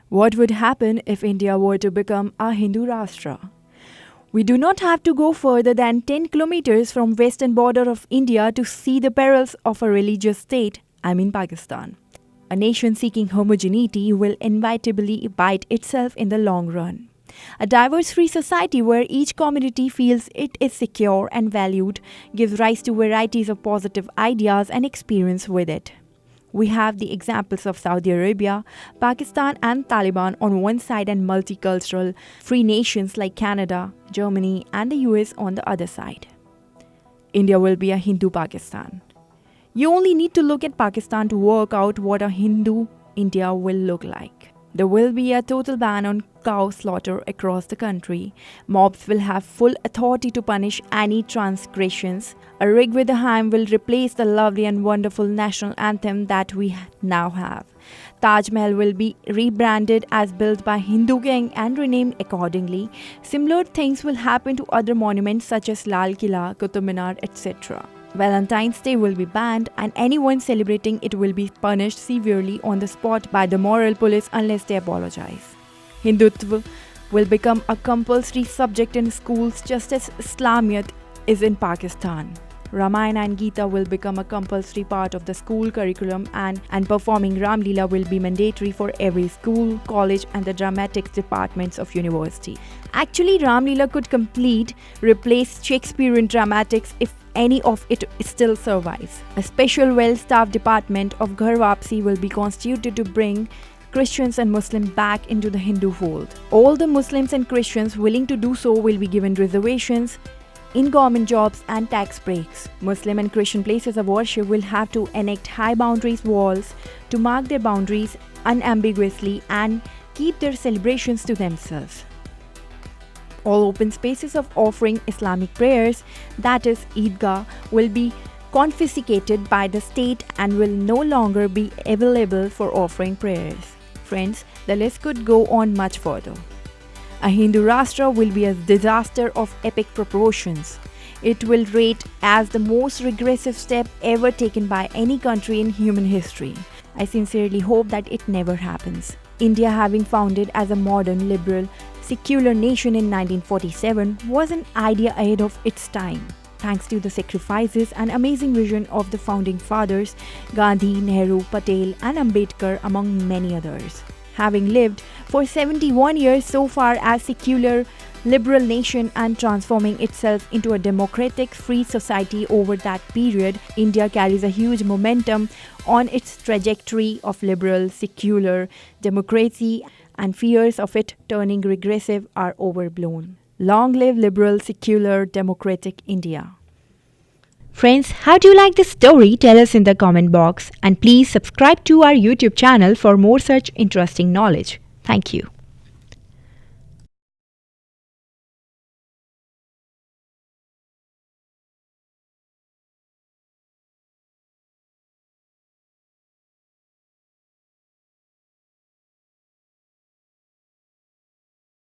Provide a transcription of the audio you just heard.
What would happen if India were to become a Hindu Rashtra? We do not have to go further than 10 kilometers from western border of India to see the perils of a religious state, Pakistan. A nation seeking homogeneity will inevitably bite itself in the long run. A diverse free society where each community feels it is secure and valued gives rise to varieties of positive ideas and experience with it. We have the examples of Saudi Arabia, Pakistan and Taliban on one side and multicultural free nations like Canada, Germany and the US on the other side. India will be a Hindu Pakistan. You only need to look at Pakistan to work out what a Hindu India will look like. There will be a total ban on cow slaughter across the country. Mobs will have full authority to punish any transgressions. A rig with a hymn will replace the lovely and wonderful national anthem that we now have. Taj Mahal will be rebranded as built by Hindu king and renamed accordingly. Similar things will happen to other monuments such as Lal Killa, Qutub Minar, etc. Valentine's Day will be banned and anyone celebrating it will be punished severely on the spot by the moral police unless they apologize. Hindutva will become a compulsory subject in schools just as Islamiyat is in Pakistan. Ramayana and Gita will become a compulsory part of the school curriculum and performing Ram Leela will be mandatory for every school, college and the dramatics departments of university. Actually, Ram Leela could replace Shakespearean dramatics if any of it still survives. A special well-staffed department of Ghar Wapsi will be constituted to bring Christians and Muslims back into the Hindu fold. All the Muslims and Christians willing to do so will be given reservations in government jobs and tax breaks. Muslim and Christian places of worship will have to enact high boundaries walls to mark their boundaries unambiguously and keep their celebrations to themselves. All open spaces of offering Islamic prayers, that is Eidgah, will be confiscated by the state and will no longer be available for offering prayers. Friends, the list could go on much further. A Hindu Rashtra will be a disaster of epic proportions. It will rate as the most regressive step ever taken by any country in human history. I sincerely hope that it never happens. India, having founded as a modern, liberal, secular nation in 1947, was an idea ahead of its time. Thanks to the sacrifices and amazing vision of the founding fathers, Gandhi, Nehru, Patel and Ambedkar among many others. Having lived for 71 years so far as secular, liberal nation and transforming itself into a democratic, free society over that period, India carries a huge momentum on its trajectory of liberal, secular democracy, and fears of it turning regressive are overblown. Long live liberal, secular, democratic India. Friends, how do you like this story? Tell us in the comment box and please subscribe to our YouTube channel for more such interesting knowledge. Thank you.